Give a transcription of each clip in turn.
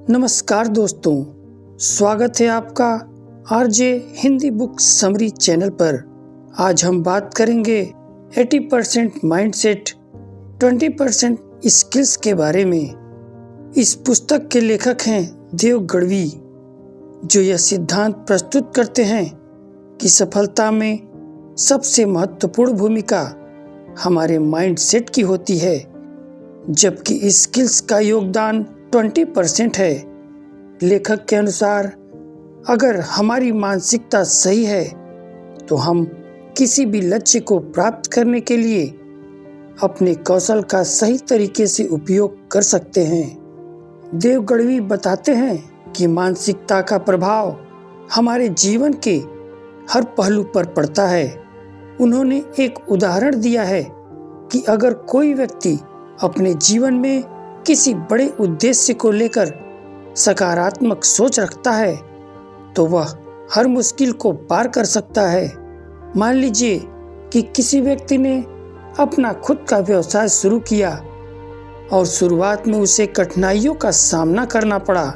नमस्कार दोस्तों, स्वागत है आपका RJ Hindi book summary channel पर। आज हम बात करेंगे 80% माइंडसेट 20% स्किल्स के बारे में। इस पुस्तक के लेखक हैं देव गढ़वी, जो यह सिद्धांत प्रस्तुत करते हैं कि सफलता में सबसे महत्वपूर्ण भूमिका हमारे माइंडसेट की होती है, जबकि स्किल्स का योगदान 20% है। लेखक के अनुसार अगर हमारी मानसिकता सही है तो हम किसी भी लक्ष्य को प्राप्त करने के लिए अपने कौशल का सही तरीके से उपयोग कर सकते हैं। देव गढ़वी बताते हैं कि मानसिकता का प्रभाव हमारे जीवन के हर पहलू पर पड़ता है। उन्होंने एक उदाहरण दिया है कि अगर कोई व्यक्ति अपने जीवन में किसी बड़े उद्देश्य को लेकर सकारात्मक सोच रखता है तो वह हर मुश्किल को पार कर सकता है। मान लीजिए कि किसी व्यक्ति ने अपना खुद का व्यवसाय शुरू किया और शुरुआत में उसे कठिनाइयों का सामना करना पड़ा,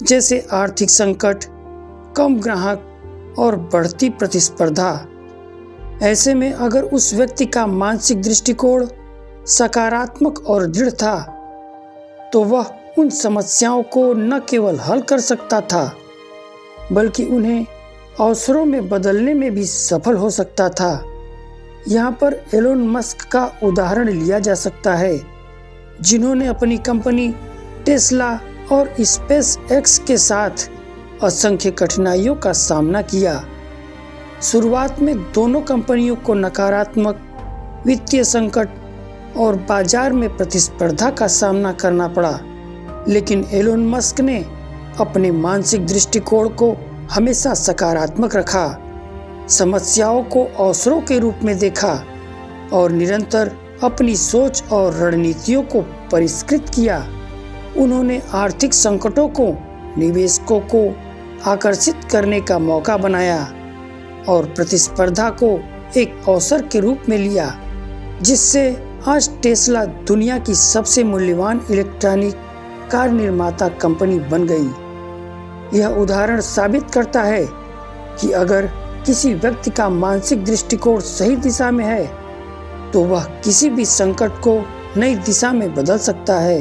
जैसे आर्थिक संकट, कम ग्राहक और बढ़ती प्रतिस्पर्धा। ऐसे में अगर उस व्यक्ति का मानसिक दृष्टिकोण सकारात्मक और दृढ़ था तो वह उन समस्याओं को न केवल हल कर सकता था बल्कि उन्हें अवसरों में बदलने में भी सफल हो सकता था। यहाँ पर एलोन मस्क का उदाहरण लिया जा सकता है, जिन्होंने अपनी कंपनी टेस्ला और स्पेस एक्स के साथ असंख्य कठिनाइयों का सामना किया। शुरुआत में दोनों कंपनियों को नकारात्मक वित्तीय संकट और बाजार में प्रतिस्पर्धा का सामना करना पड़ा, लेकिन एलोन मस्क ने अपने मानसिक दृष्टिकोण को हमेशा सकारात्मक रखा, समस्याओं को अवसरों के रूप में देखा और निरंतर अपनी सोच और रणनीतियों को परिष्कृत किया। उन्होंने आर्थिक संकटों को निवेशकों को आकर्षित करने का मौका बनाया और प्रतिस्पर्धा को एक अवसर के रूप में लिया, जिससे आज टेस्ला दुनिया की सबसे मूल्यवान इलेक्ट्रॉनिक कार निर्माता कंपनी बन गई। यह उदाहरण साबित करता है कि अगर किसी व्यक्ति का मानसिक दृष्टिकोण सही दिशा में है तो वह किसी भी संकट को नई दिशा में बदल सकता है।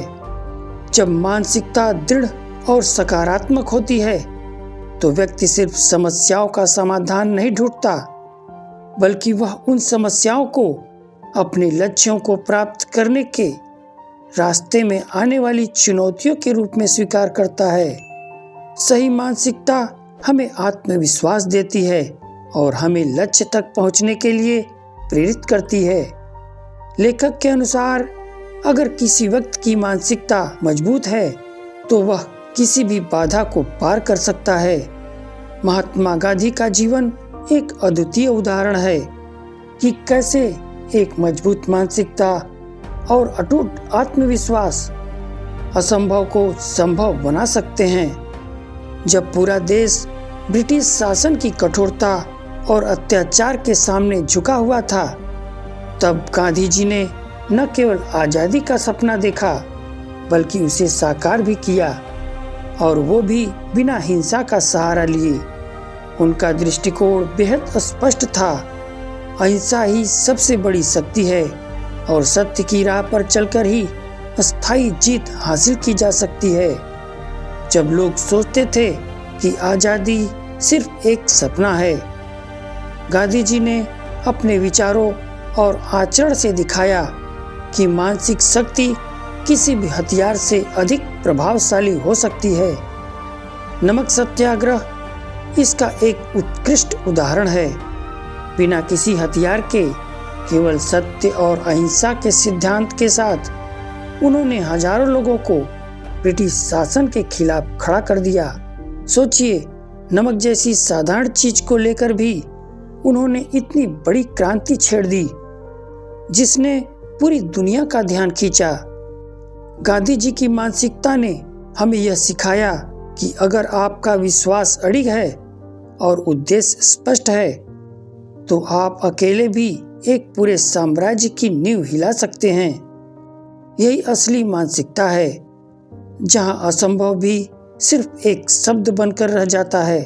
जब मानसिकता दृढ़ और सकारात्मक होती है तो व्यक्ति सिर्फ समस्याओं का समाधान नहीं ढूंढता, बल्कि वह उन समस्याओं को अपने लक्ष्यों को प्राप्त करने के रास्ते में आने वाली चुनौतियों के रूप में स्वीकार करता है। सही मानसिकता हमें आत्मविश्वास देती है और हमें लक्ष्य तक पहुंचने के लिए प्रेरित करती है। लेखक के अनुसार अगर किसी व्यक्ति की मानसिकता मजबूत है तो वह किसी भी बाधा को पार कर सकता है। महात्मा गांधी का जीवन एक अद्वितीय उदाहरण है कि कैसे एक मजबूत मानसिकता और अटूट आत्मविश्वास असंभव को संभव बना सकते हैं। जब पूरा देश ब्रिटिश शासन की कठोरता और अत्याचार के सामने झुका हुआ था, तब गांधी जी ने न केवल आज़ादी का सपना देखा बल्कि उसे साकार भी किया, और वो भी बिना हिंसा का सहारा लिए। उनका दृष्टिकोण बेहद स्पष्ट था, अहिंसा ही सबसे बड़ी शक्ति है और सत्य की राह पर चलकर ही अस्थायी जीत हासिल की जा सकती है। जब लोग सोचते थे कि आज़ादी सिर्फ एक सपना है, गांधी जी ने अपने विचारों और आचरण से दिखाया कि मानसिक शक्ति किसी भी हथियार से अधिक प्रभावशाली हो सकती है। नमक सत्याग्रह इसका एक उत्कृष्ट उदाहरण है। बिना किसी हथियार के, केवल सत्य और अहिंसा के सिद्धांत के साथ उन्होंने हजारों लोगों को ब्रिटिश शासन के खिलाफ खड़ा कर दिया। सोचिए, नमक जैसी साधारण चीज को लेकर भी उन्होंने इतनी बड़ी क्रांति छेड़ दी, जिसने पूरी दुनिया का ध्यान खींचा। गांधी जी की मानसिकता ने हमें यह सिखाया कि अगर आपका विश्वास अडिग है और उद्देश्य स्पष्ट है तो आप अकेले भी एक पूरे साम्राज्य की नींव हिला सकते हैं। यही असली मानसिकता है, जहां असंभव भी सिर्फ एक शब्द बनकर रह जाता है।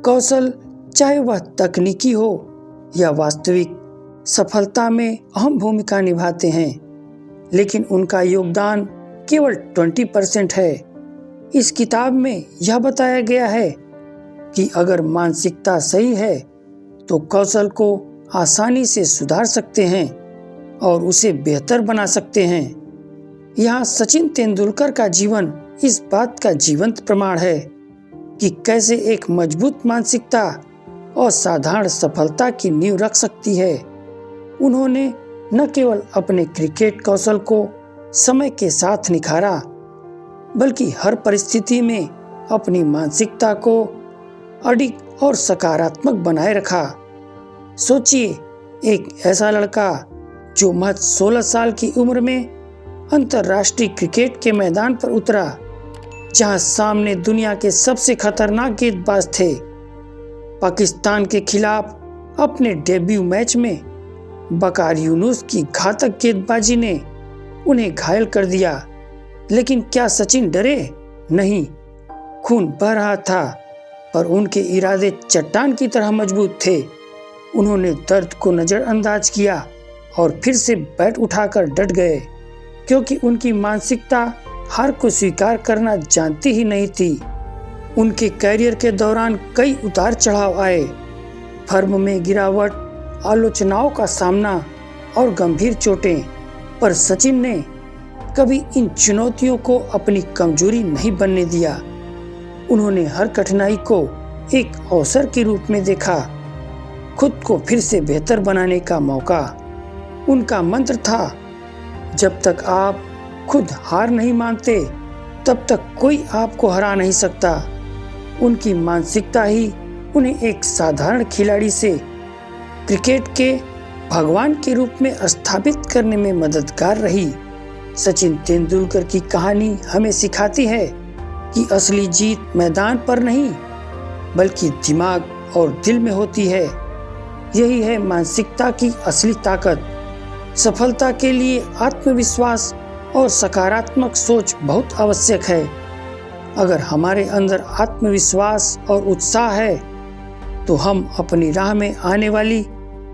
कौशल, चाहे वह तकनीकी हो या वास्तविक, सफलता में अहम भूमिका निभाते हैं, लेकिन उनका योगदान केवल 20% है। इस किताब में यह बताया गया है कि अगर मानसिकता सही है तो कौशल को आसानी से सुधार सकते हैं और उसे बेहतर बना सकते हैं। यहाँ सचिन तेंदुलकर का जीवन इस बात का जीवंत प्रमाण है कि कैसे एक मजबूत मानसिकता और साधारण सफलता की नींव रख सकती है। उन्होंने न केवल अपने क्रिकेट कौशल को समय के साथ निखारा, बल्कि हर परिस्थिति में अपनी मानसिकता को अडिग और सकारात्मक बनाए रखा। सोचिए, एक ऐसा लड़का जो महज 16 साल की उम्र में अंतर्राष्ट्रीय क्रिकेट के मैदान पर उतरा, जहां सामने दुनिया के सबसे खतरनाक गेंदबाज थे। पाकिस्तान के खिलाफ अपने डेब्यू मैच में बकार यूनुस की घातक गेंदबाजी ने उन्हें घायल कर दिया, लेकिन क्या सचिन डरे? नहीं, खून बह रहा था, पर उनके इरादे चट्टान की तरह मजबूत थे। उन्होंने दर्द को नजरअंदाज किया और फिर से बैट उठाकर डट गए, क्योंकि उनकी मानसिकता हार को स्वीकार करना जानती ही नहीं थी। उनके कैरियर के दौरान कई उतार चढ़ाव आए, फर्म में गिरावट, आलोचनाओं का सामना और गंभीर चोटें, पर सचिन ने कभी इन चुनौतियों को अपनी कमजोरी नहीं बनने दिया। उन्होंने हर कठिनाई को एक अवसर के रूप में देखा, खुद को फिर से बेहतर बनाने का मौका। उनका मंत्र था, जब तक आप खुद हार नहीं मानते, तब तक कोई आपको हरा नहीं सकता। उनकी मानसिकता ही उन्हें एक साधारण खिलाड़ी से क्रिकेट के भगवान के रूप में स्थापित करने में मददगार रही। सचिन तेंदुलकर की कहानी हमें सिखाती है कि असली जीत मैदान पर नहीं, बल्कि दिमाग और दिल में होती है। यही है मानसिकता की असली ताकत। सफलता के लिए आत्मविश्वास और सकारात्मक सोच बहुत आवश्यक है। अगर हमारे अंदर आत्मविश्वास और उत्साह है, तो हम अपनी राह में आने वाली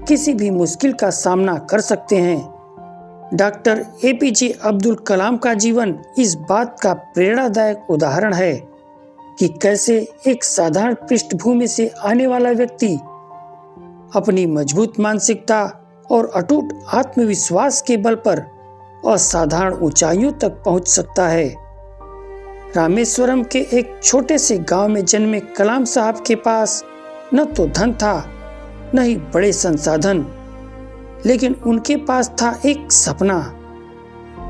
किसी भी मुश्किल का सामना कर सकते हैं। डॉक्टर एपीजे अब्दुल कलाम का जीवन इस बात का प्रेरणादायक उदाहरण है कि कैसे एक साधारण पृष्ठभूमि से आने वाला व्यक्ति अपनी मजबूत मानसिकता और अटूट आत्मविश्वास के बल पर असाधारण ऊंचाइयों तक पहुंच सकता है। रामेश्वरम के एक छोटे से गांव में जन्मे कलाम साहब के पास न तो धन था, न ही बड़े संसाधन, लेकिन उनके पास था एक सपना,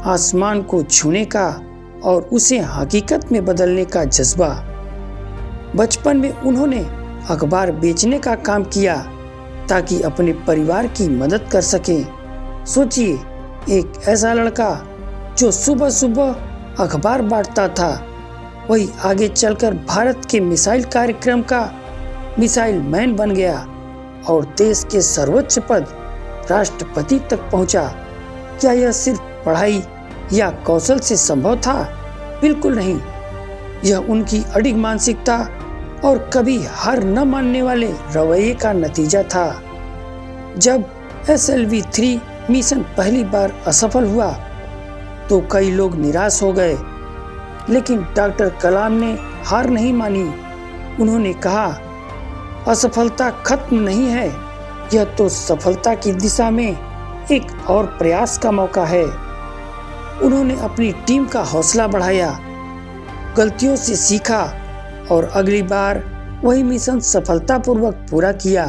आसमान को छूने का और उसे हकीकत में बदलने का जज्बा। बचपन में उन्होंने अखबार बेचने का काम किया ताकि अपने परिवार की मदद कर सकें। सोचिए, एक ऐसा लड़का जो सुबह सुबह अखबार बांटता था, वही आगे चलकर भारत के मिसाइल कार्यक्रम का मिसाइल मैन बन गया और देश के सर्वोच्च पद राष्ट्रपति तक पहुंचा। क्या यह सिर्फ पढ़ाई या कौशल से संभव था? बिल्कुल नहीं। यह उनकी अडिग मानसिकता और कभी हार न मानने वाले रवैये का नतीजा था। जब SLV-3 मिशन पहली बार असफल हुआ तो कई लोग निराश हो गए, लेकिन डॉक्टर कलाम ने हार नहीं मानी। उन्होंने कहा, असफलता खत्म नहीं है, यह तो सफलता की दिशा में एक और प्रयास का मौका है। उन्होंने अपनी टीम का हौसला बढ़ाया, गलतियों से सीखा और अगली बार वही मिशन सफलतापूर्वक पूरा किया।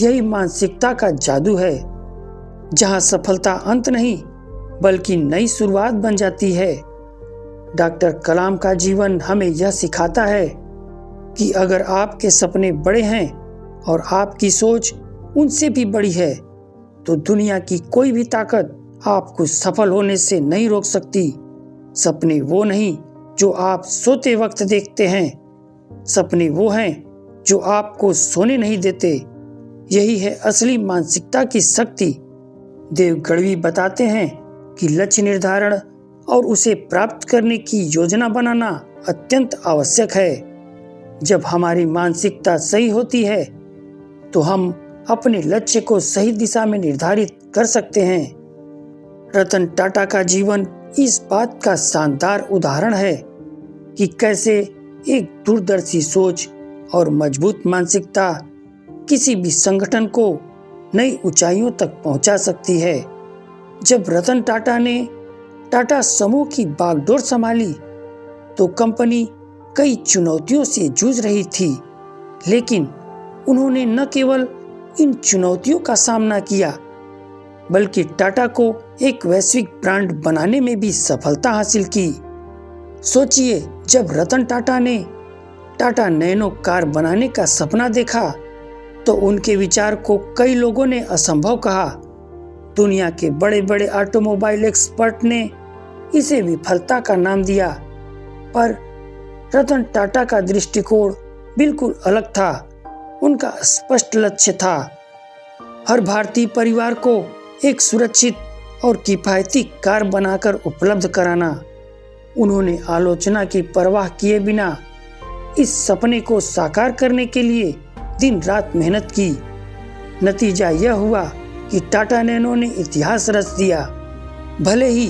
यही मानसिकता का जादू है, जहां सफलता अंत नहीं बल्कि नई शुरुआत बन जाती है। डॉक्टर कलाम का जीवन हमें यह सिखाता है कि अगर आपके सपने बड़े हैं और आपकी सोच उनसे भी बड़ी है, तो दुनिया की कोई भी ताकत आपको सफल होने से नहीं रोक सकती। सपने वो नहीं जो आप सोते वक्त देखते हैं, सपने वो हैं जो आपको सोने नहीं देते। यही है असली मानसिकता की शक्ति। देव गढ़वी बताते हैं कि लक्ष्य निर्धारण और उसे प्राप्त करने की योजना बनाना अत्यंत आवश्यक है। जब हमारी मानसिकता सही होती है तो हम अपने लक्ष्य को सही दिशा में निर्धारित कर सकते हैं। रतन टाटा का जीवन इस बात का शानदार उदाहरण है कि कैसे एक दूरदर्शी सोच और मजबूत मानसिकता किसी भी संगठन को नई ऊंचाइयों तक पहुंचा सकती है। जब रतन टाटा ने टाटा समूह की बागडोर संभाली तो कंपनी कई चुनौतियों से जूझ रही थी, लेकिन उन्होंने न केवल इन चुनौतियों का सामना किया बल्कि टाटा को एक वैश्विक ब्रांड बनाने में भी सफलता हासिल की। सोचिए, जब रतन टाटा ने टाटा नैनो कार बनाने का सपना देखा तो उनके विचार को कई लोगों ने असंभव कहा। दुनिया के बड़े बड़े ऑटोमोबाइल एक्सपर्ट ने इसे विफलता का नाम दिया, पर रतन टाटा का दृष्टिकोण बिल्कुल अलग था। उनका स्पष्ट लक्ष्य था हर भारतीय परिवार को एक सुरक्षित और किफायती कार बनाकर उपलब्ध कराना। उन्होंने आलोचना की परवाह किए बिना इस सपने को साकार करने के लिए दिन रात मेहनत की। नतीजा यह हुआ कि टाटा नैनो ने इतिहास रच दिया। भले ही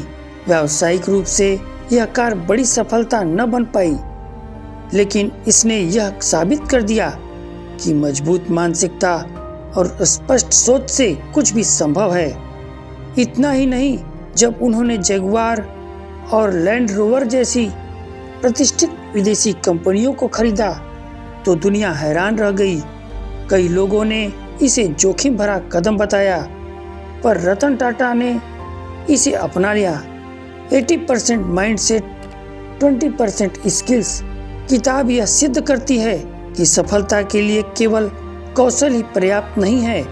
व्यावसायिक रूप से यह कार बड़ी सफलता न बन पाई, लेकिन इसने यह साबित कर दिया कि मजबूत मानसिकता और स्पष्ट सोच से कुछ भी संभव है। इतना ही नहीं, जब उन्होंने जगुआर और लैंड रोवर जैसी प्रतिष्ठित विदेशी कंपनियों को खरीदा तो दुनिया हैरान रह गई। कई लोगों ने इसे जोखिम भरा कदम बताया, पर रतन टाटा ने इसे अपना लिया। 80% माइंडसेट, 20% स्किल्स। किताब यह सिद्ध करती है कि सफलता के लिए केवल कौशल ही पर्याप्त नहीं है,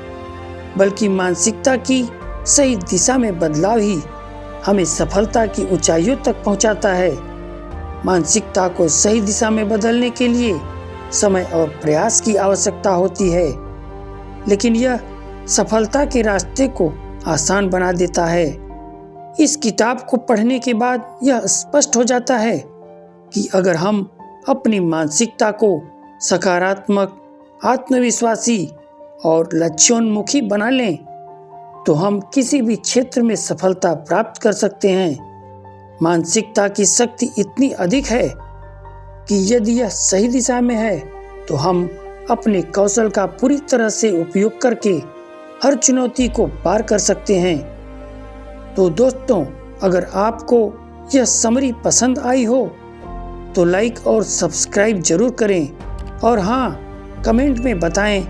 बल्कि मानसिकता की सही दिशा में बदलाव ही हमें सफलता की ऊंचाइयों तक पहुंचाता है। मानसिकता को सही दिशा में बदलने के लिए समय और प्रयास की आवश्यकता होती है, लेकिन यह सफलता के रास्ते को आसान बना देता है। इस किताब को पढ़ने के बाद यह स्पष्ट हो जाता है कि अगर हम अपनी मानसिकता को सकारात्मक, आत्मविश्वासी और लक्ष्योन्मुखी बना लें तो हम किसी भी क्षेत्र में सफलता प्राप्त कर सकते हैं। मानसिकता की शक्ति इतनी अधिक है कि यदि यह सही दिशा में है तो हम अपने कौशल का पूरी तरह से उपयोग करके हर चुनौती को पार कर सकते हैं। तो दोस्तों, अगर आपको यह समरी पसंद आई हो तो लाइक और सब्सक्राइब जरूर करें, और हाँ, कमेंट में बताएं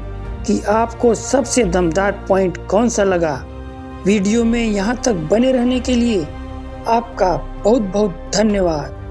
कि आपको सबसे दमदार पॉइंट कौन सा लगा। वीडियो में यहाँ तक बने रहने के लिए आपका बहुत बहुत धन्यवाद।